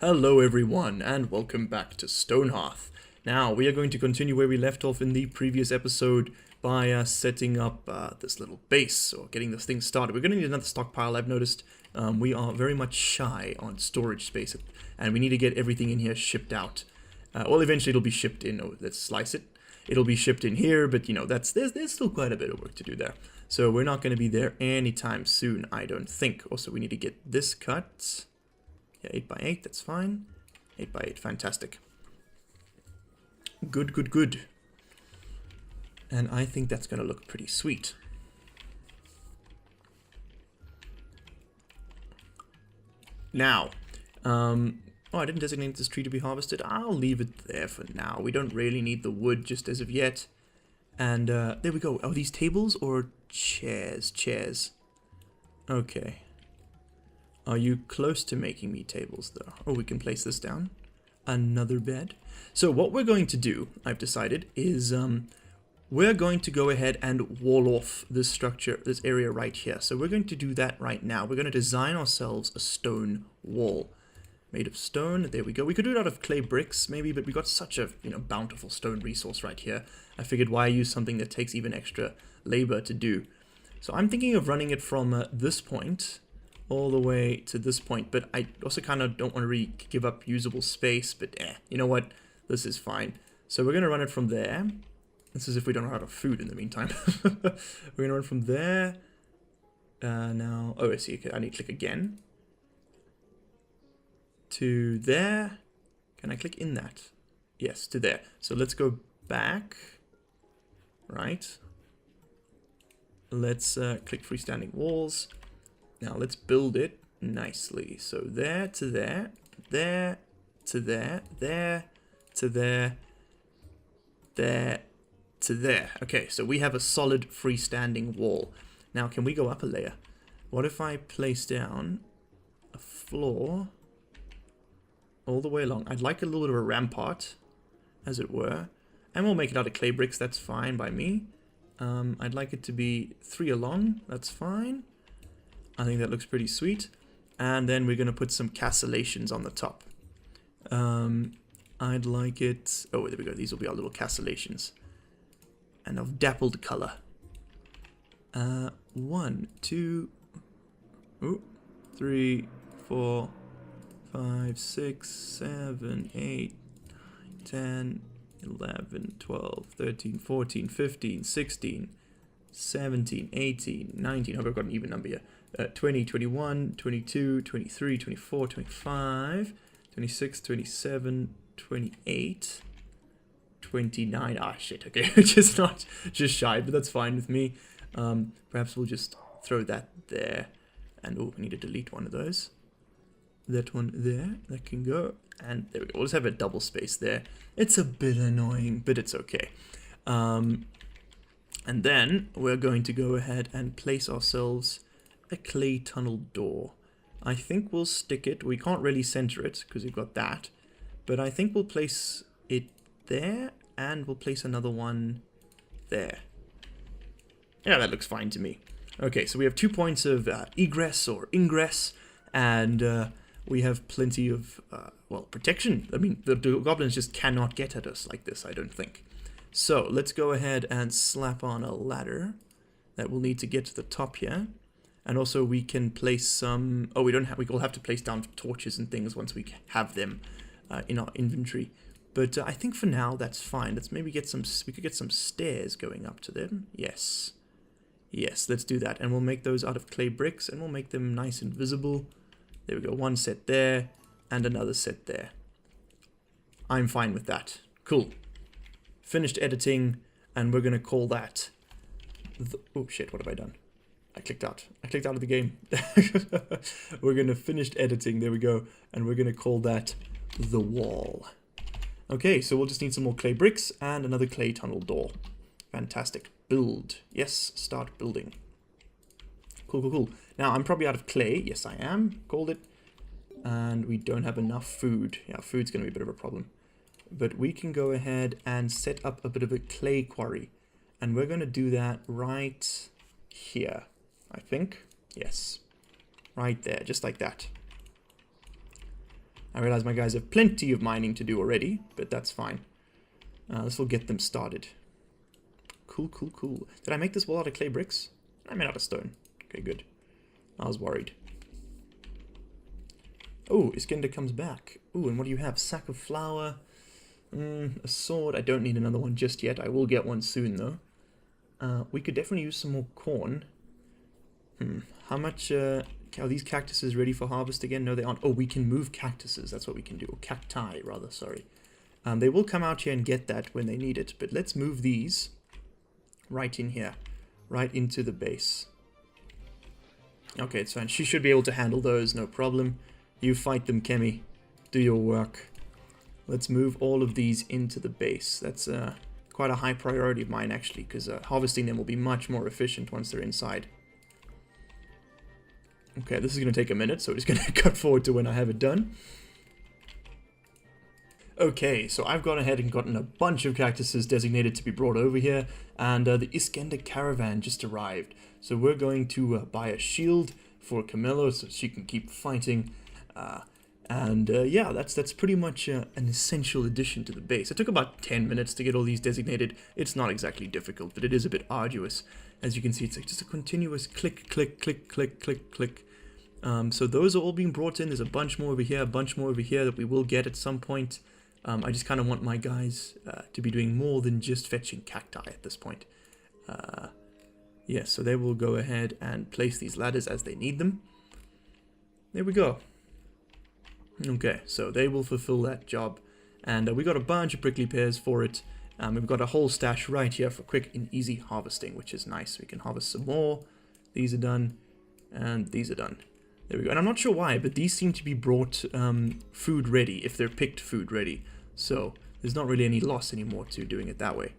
Hello everyone, and welcome back to Stonehearth. Now, we are going to continue where we left off in the previous episode by setting up this little base, or getting this thing started. We're going to need another stockpile, I've noticed. We are very much shy on storage space, and we need to get everything in here shipped out. Well, eventually it'll be shipped in. Oh, let's slice it. It'll be shipped in here, but you know, there's still quite a bit of work to do there. So we're not going to be there anytime soon, I don't think. Also, we need to get this cut. Yeah, 8x8, that's fine. 8x8, fantastic. Good, good, good. And I think that's going to look pretty sweet. Now, oh, I didn't designate this tree to be harvested. I'll leave it there for now. We don't really need the wood just as of yet. And there we go. Are these tables or chairs? Chairs. Okay. Are you close to making me tables, though? Oh, we can place this down. Another bed. So what we're going to do, I've decided, is we're going to go ahead and wall off this structure, this area right here. So we're going to do that right now. We're going to design ourselves a stone wall. Made of stone. There we go. We could do it out of clay bricks, maybe, but we got such a, bountiful stone resource right here. I figured why use something that takes even extra labor to do. So I'm thinking of running it from this point all the way to this point, but I also kind of don't want to really give up usable space, but you know what? This is fine. So we're going to run it from there. This is if we don't run out of food in the meantime. We're going to run from there. Now, oh, I see. Okay, I need to click again. To there. Can I click in that? Yes, to there. So let's go back. Right. Let's click freestanding walls. Now let's build it nicely. So there to there, there to there, there to there, there to there. Okay, so we have a solid freestanding wall. Now can we go up a layer? What if I place down a floor all the way along? I'd like a little bit of a rampart, as it were. And we'll make it out of clay bricks, that's fine by me. I'd like it to be 3 along, that's fine. I think that looks pretty sweet. And then we're going to put some castellations on the top. I'd like it... Oh, there we go. These will be our little castellations. And of dappled color. 1, 2... 3, 4, 5, 6, 7, 8, 10, 11, 12, 13, 14, 15, 16, 17, 18, 19. I hope I've got an even number here. 20, 21, 22, 23, 24, 25, 26, 27, 28, 29. Ah, shit, okay. just shy, but that's fine with me. Perhaps we'll just throw that there. And, oh, we need to delete one of those. That one there, that can go. And there we go. We'll just have a double space there. It's a bit annoying, but it's okay. And then we're going to go ahead and place ourselves a clay tunnel door. I think we'll stick it. We can't really center it because we've got that. But I think we'll place it there and we'll place another one there. Yeah, that looks fine to me. Okay, so we have 2 points of egress or ingress, and we have plenty of, well, protection. I mean, the goblins just cannot get at us like this, I don't think. So let's go ahead and slap on a ladder that we'll need to get to the top here. And also we can place some... Oh, we will have to place down torches and things once we have them in our inventory. But I think for now that's fine. Let's maybe get some... We could get some stairs going up to them. Yes. Yes, let's do that. And we'll make those out of clay bricks and we'll make them nice and visible. There we go. One set there and another set there. I'm fine with that. Cool. Finished editing, and we're going to call that... Oh, shit, what have I done? I clicked out. I clicked out of the game. We're going to finish editing. There we go. And we're going to call that the wall. Okay, so we'll just need some more clay bricks and another clay tunnel door. Fantastic. Build. Yes, start building. Cool, cool, cool. Now, I'm probably out of clay. Yes, I am. Called it. And we don't have enough food. Yeah, food's going to be a bit of a problem. But we can go ahead and set up a bit of a clay quarry. And we're going to do that right here, I think. Yes. Right there, just like that. I realize my guys have plenty of mining to do already, but that's fine. This will get them started. Cool, cool, cool. Did I make this wall out of clay bricks? I made out of stone. Okay, good. I was worried. Oh, Iskender comes back. Ooh, and what do you have? Sack of flour. A sword. I don't need another one just yet. I will get one soon, though. We could definitely use some more corn. How much... are these cactuses ready for harvest again? No, they aren't. Oh, we can move cactuses. That's what we can do. Or cacti, rather. Sorry. They will come out here and get that when they need it. But let's move these right in here. Right into the base. Okay, it's fine. She should be able to handle those. No problem. You fight them, Kemi. Do your work. Let's move all of these into the base. That's quite a high priority of mine, actually, because harvesting them will be much more efficient once they're inside. Okay, this is going to take a minute, so we're just going to cut forward to when I have it done. Okay, so I've gone ahead and gotten a bunch of cactuses designated to be brought over here, and the Iskender caravan just arrived. So we're going to buy a shield for Camilla so she can keep fighting. Yeah, that's pretty much an essential addition to the base. It took about 10 minutes to get all these designated. It's not exactly difficult, but it is a bit arduous. As you can see, it's like just a continuous click, click, click, click, click, click. So those are all being brought in. There's a bunch more over here, a bunch more over here that we will get at some point. I just kind of want my guys to be doing more than just fetching cacti at this point. Yes, so they will go ahead and place these ladders as they need them. There we go. Okay, so they will fulfill that job. And we got a bunch of prickly pears for it. We've got a whole stash right here for quick and easy harvesting, which is nice. We can harvest some more. These are done. And these are done. There we go. And I'm not sure why, but these seem to be brought food ready, if they're picked food ready. So there's not really any loss anymore to doing it that way.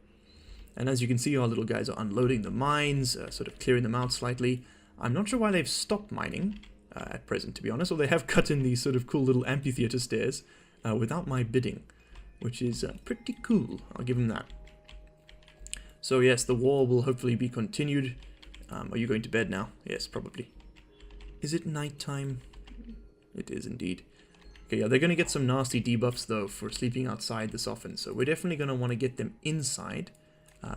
And as you can see, our little guys are unloading the mines, sort of clearing them out slightly. I'm not sure why they've stopped mining at present, to be honest. Or they have cut in these sort of cool little amphitheater stairs without my bidding, which is pretty cool. I'll give them that. So yes, the war will hopefully be continued. Are you going to bed now? Yes, probably. Is it nighttime? It is indeed. Okay, yeah, they're going to get some nasty debuffs, though, for sleeping outside this often. So we're definitely going to want to get them inside,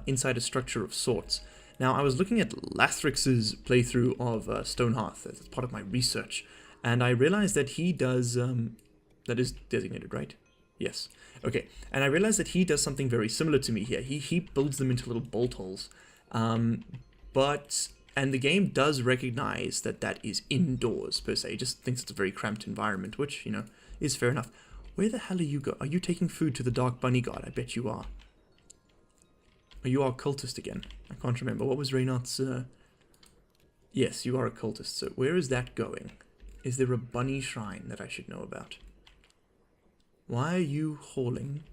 inside a structure of sorts. Now, I was looking at Lathrix's playthrough of Stonehearth as part of my research, and I realized that he does... that is designated, right? Yes. Okay, and I realized that he does something very similar to me here. He builds them into little bolt holes. And the game does recognize that that is indoors, per se. It just thinks it's a very cramped environment, which, you know, is fair enough. Where the hell are you Are you taking food to the Dark Bunny God? I bet you are. Are you our cultist again? I can't remember. What was Reynard's... Yes, you are a cultist. So where is that going? Is there a bunny shrine that I should know about? Why are you hauling...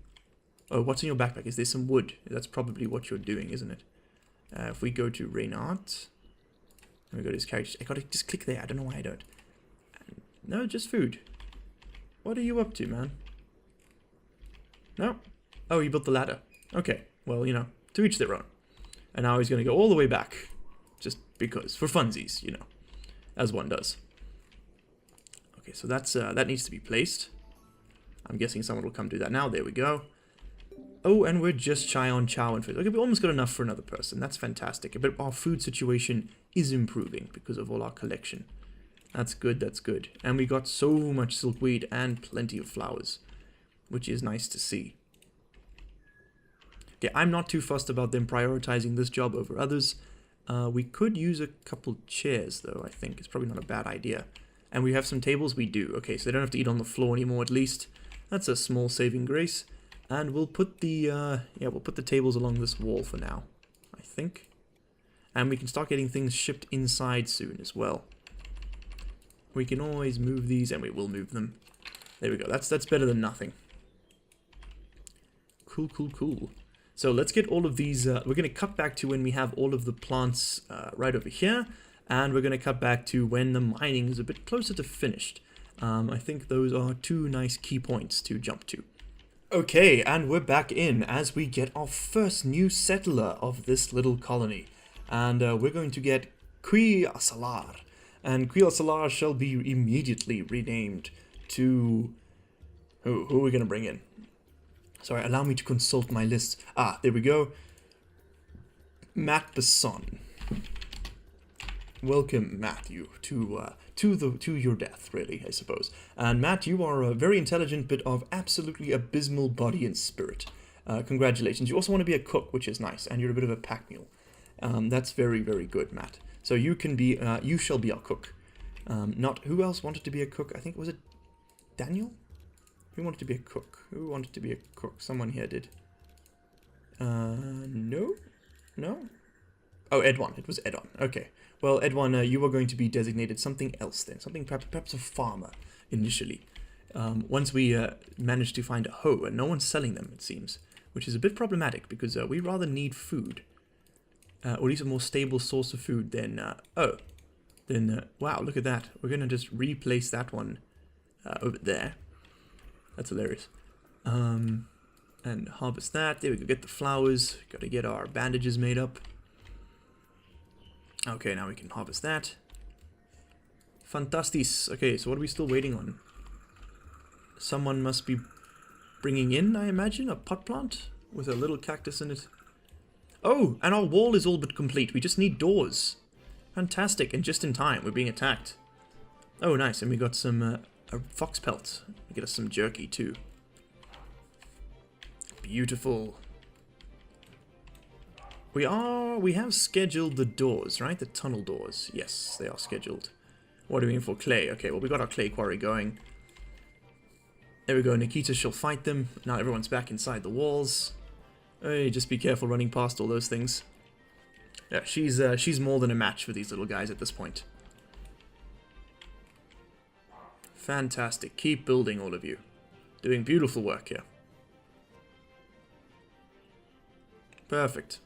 Oh, what's in your backpack? Is there some wood? That's probably what you're doing, isn't it? If we go to Reynard... We go to his character. I gotta just click there. I don't know why I don't. No, just food. What are you up to, man? No? Oh, you built the ladder. Okay. Well, you know, to each their own. And now he's gonna go all the way back. Just because. For funsies, you know. As one does. Okay, so that's that needs to be placed. I'm guessing someone will come do that now. There we go. Oh, and we're just shy on chow and food. Okay, we almost got enough for another person. That's fantastic. But our food situation is improving because of all our collection. That's good, that's good. And we got so much silkweed and plenty of flowers, which is nice to see. Okay, I'm not too fussed about them prioritizing this job over others. We could use a couple chairs, though, I think. It's probably not a bad idea. And we have some tables? We do. Okay, so they don't have to eat on the floor anymore, at least. That's a small saving grace. And we'll put the, we'll put the tables along this wall for now, I think. And we can start getting things shipped inside soon as well. We can always move these, and we will move them. There we go. That's better than nothing. Cool, cool, cool. So let's get all of these. We're going to cut back to when we have all of the plants right over here. And we're going to cut back to when the mining is a bit closer to finished. I think those are two nice key points to jump to. Okay, and we're back in as we get our first new settler of this little colony. And we're going to get Qui Asalar. And Qui Asalar shall be immediately renamed to Who are we going to bring in? Sorry, allow me to consult my list. Ah, there we go. Matt Besson. Welcome, Matthew, to your death, really, I suppose. And Matt, you are a very intelligent, but of absolutely abysmal body and spirit. Congratulations. You also want to be a cook, which is nice, and you're a bit of a pack mule. That's very, very good, Matt. So you can be, you shall be our cook. Not who else wanted to be a cook? I think was it Daniel? Who wanted to be a cook? Who wanted to be a cook? Someone here did. No? No? Oh, Edwin. It was Edwin. Okay. Well, Edwin, you are going to be designated something else then. Something perhaps a farmer initially. Once we manage to find a hoe, and no one's selling them, it seems. Which is a bit problematic because we rather need food. Or at least a more stable source of food than... wow, look at that. We're going to just replace that one over there. That's hilarious. And harvest that. There we go. Get the flowers. Got to get our bandages made up. Okay, now we can harvest that. Fantastis. Okay, so what are we still waiting on? Someone must be bringing in, I imagine, a pot plant with a little cactus in it. Oh, and our wall is all but complete. We just need doors. Fantastic, and just in time. We're being attacked. Oh, nice, and we got some a fox pelt. We get us some jerky, too. Beautiful. We have scheduled the doors, right? The tunnel doors. Yes, they are scheduled. What are we in for? Clay. Okay, well, we got our clay quarry going. There we go. Nikita shall fight them. Now everyone's back inside the walls. Hey, just be careful running past all those things. Yeah, she's more than a match for these little guys at this point. Fantastic. Keep building, all of you. Doing beautiful work here. Perfect.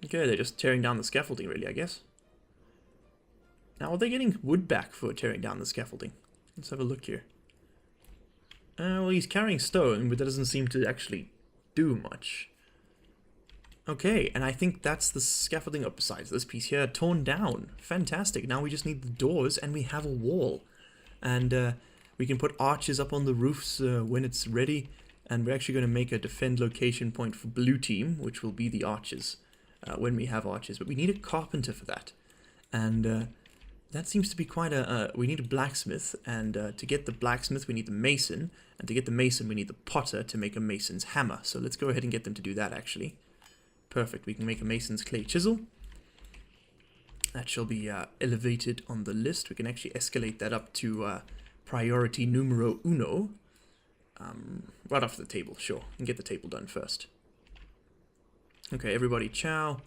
Okay, they're just tearing down the scaffolding, really, I guess. Now, are they getting wood back for tearing down the scaffolding? Let's have a look here. Well, he's carrying stone, but that doesn't seem to actually do much. Okay, and I think that's the scaffolding up besides this piece here, torn down. Fantastic. Now we just need the doors, and we have a wall. And we can put arches up on the roofs when it's ready. And we're actually going to make a defend location point for blue team, which will be the arches. When we have arches, but we need a carpenter for that, and that seems to be quite we need a blacksmith, and to get the blacksmith we need the mason, and to get the mason we need the potter to make a mason's hammer. So let's go ahead and get them to do that. Actually, perfect. We can make a mason's clay chisel. That shall be elevated on the list. We can actually escalate that up to priority numero uno, right off the table. Sure, and get the table done first. Okay, everybody chow.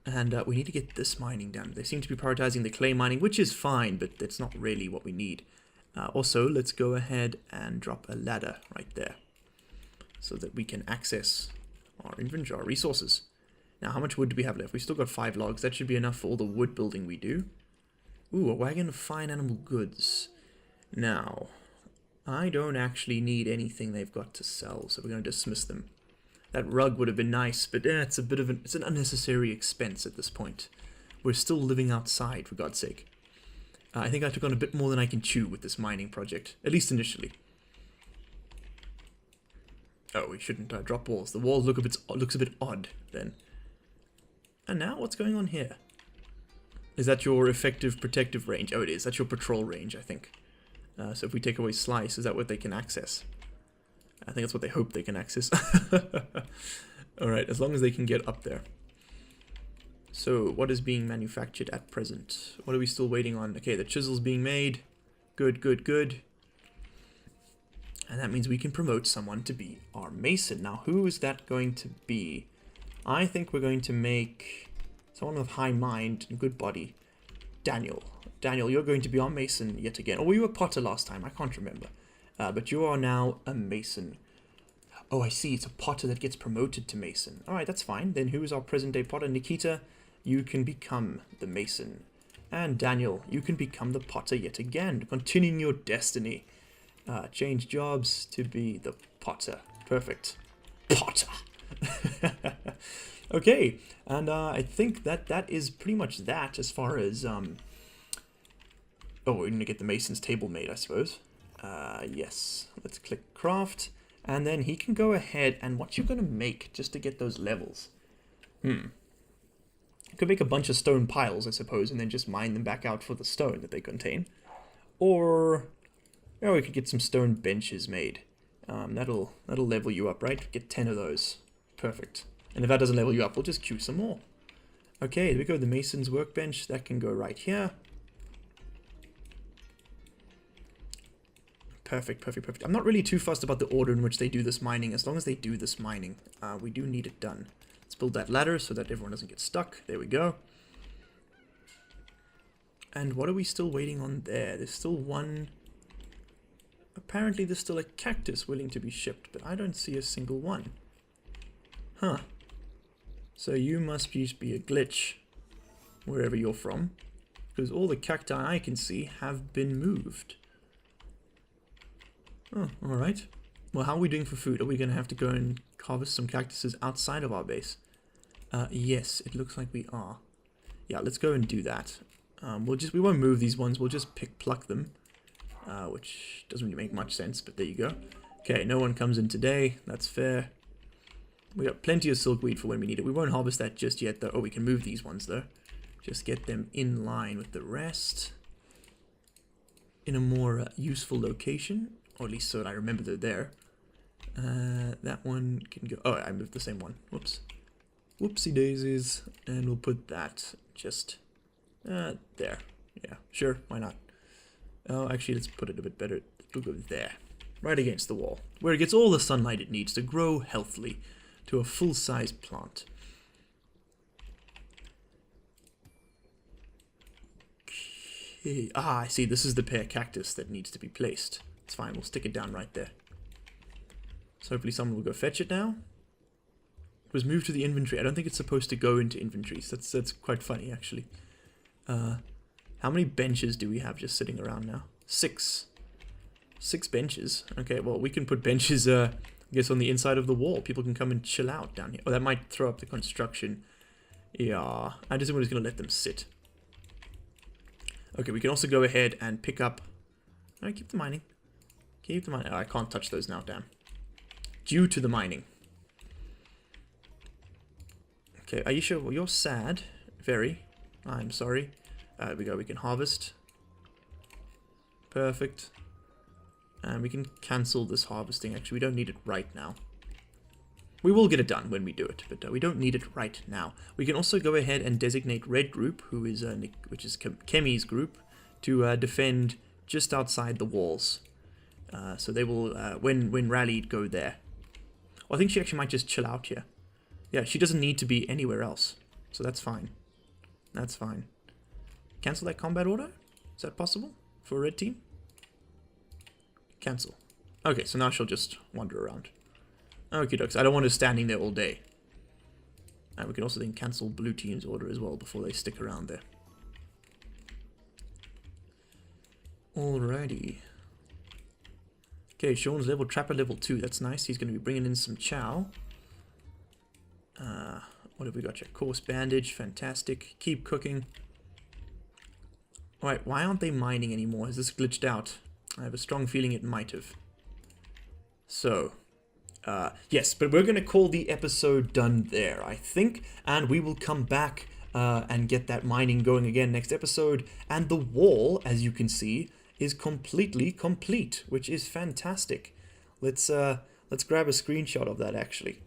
And we need to get this mining done. They seem to be prioritizing the clay mining, which is fine, but that's not really what we need. Also, let's go ahead and drop a ladder right there so that we can access our inventory, our resources. Now, how much wood do we have left? We've still got 5 logs. That should be enough for all the wood building we do. Ooh, a wagon of fine animal goods. Now, I don't actually need anything they've got to sell, so we're going to dismiss them. That rug would have been nice, but it's a bit of it's an unnecessary expense at this point. We're still living outside, for God's sake. I think I took on a bit more than I can chew with this mining project, at least initially. Oh, we shouldn't drop walls. The walls looks a bit odd then. And now, what's going on here? Is that your effective protective range? Oh, it is. That's your patrol range, I think. So if we take away slice, is that what they can access? I think that's what they hope they can access. Alright, as long as they can get up there. So, what is being manufactured at present? What are we still waiting on? Okay, the chisel's being made. Good, good, good. And that means we can promote someone to be our mason. Now, who is that going to be? I think we're going to make someone with high mind and good body. Daniel. Daniel, you're going to be our mason yet again. Or were you a potter last time? I can't remember. But you are now a mason. Oh, I see. It's a potter that gets promoted to mason. Alright, that's fine. Then who is our present-day potter? Nikita, you can become the mason. And Daniel, you can become the potter yet again. Continuing your destiny. Change jobs to be the potter. Perfect. Potter. Okay, and I think that is pretty much that as far as Oh, we're going to get the mason's table made, I suppose. Yes. Let's click craft. And then he can go ahead and what you're going to make just to get those levels. You could make a bunch of stone piles, I suppose, and then just mine them back out for the stone that they contain. Or, oh, we could get some stone benches made. That'll level you up, right? Get 10 of those. Perfect. And if that doesn't level you up, we'll just queue some more. Okay, there we go. The mason's workbench. That can go right here. Perfect, perfect, perfect. I'm not really too fussed about the order in which they do this mining. As long as they do this mining, we do need it done. Let's build that ladder so that everyone doesn't get stuck. There we go. And what are we still waiting on there? There's still one... Apparently there's still a cactus willing to be shipped, but I don't see a single one. Huh. So you must just be a glitch, wherever you're from. Because all the cacti I can see have been moved. Oh, alright. Well, how are we doing for food? Are we going to have to go and harvest some cactuses outside of our base? Yes, it looks like we are. Yeah, let's go and do that. We won't move these ones, we'll just pluck them. Which doesn't really make much sense, but there you go. Okay, no one comes in today, that's fair. We got plenty of silkweed for when we need it. We won't harvest that just yet, though. Oh, we can move these ones, though. Just get them in line with the rest. In a more useful location. Or at least so that I remember they're there. That one can go... Oh, I moved the same one. Whoops. Whoopsie daisies. And we'll put that just... there. Yeah, sure, why not? Oh, actually, let's put it a bit better. We'll go there. Right against the wall. Where it gets all the sunlight it needs to grow healthily to a full-size plant. Okay. Ah, I see. This is the pear cactus that needs to be placed. It's fine. We'll stick it down right there. So hopefully someone will go fetch it now. It was moved to the inventory. I don't think it's supposed to go into inventories. That's quite funny, actually. How many benches do we have just sitting around now? 6. 6 benches. Okay, well, we can put benches, I guess, on the inside of the wall. People can come and chill out down here. Oh, that might throw up the construction. Yeah, I just think we're just going to let them sit. Okay, we can also go ahead and pick up... Alright, keep the mining. Keep the mining. Oh, I can't touch those now, damn. Due to the mining. Okay, are you sure? Well, you're sad. Very. I'm sorry. There we go, we can harvest. Perfect. And we can cancel this harvesting. Actually, we don't need it right now. We will get it done when we do it, but we don't need it right now. We can also go ahead and designate Red Group, who is which is Kemi's group, to defend just outside the walls. So they will, when rallied, go there. Well, I think she actually might just chill out here. Yeah, she doesn't need to be anywhere else. So that's fine. That's fine. Cancel that combat order? Is that possible for a red team? Cancel. Okay, so now she'll just wander around. Okie dokes. I don't want her standing there all day. And we can also then cancel blue team's order as well before they stick around there. Alrighty. Okay, Sean's level, Trapper level 2. That's nice. He's going to be bringing in some chow. What have we got here? Coarse bandage. Fantastic. Keep cooking. Alright, why aren't they mining anymore? Has this glitched out? I have a strong feeling it might have. So, yes, but we're going to call the episode done there, I think. And we will come back and get that mining going again next episode. And the wall, as you can see, is completely complete, which is fantastic. Let's grab a screenshot of that, actually.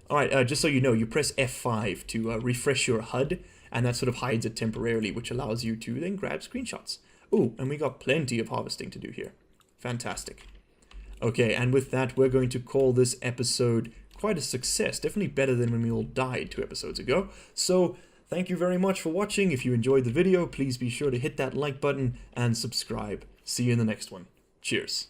Alright, just so you know, you press F5 to refresh your HUD, and that sort of hides it temporarily, which allows you to then grab screenshots. Ooh, and we got plenty of harvesting to do here. Fantastic. Okay, and with that, we're going to call this episode quite a success. Definitely better than when we all died 2 episodes ago. So, thank you very much for watching. If you enjoyed the video, please be sure to hit that like button and subscribe. See you in the next one. Cheers.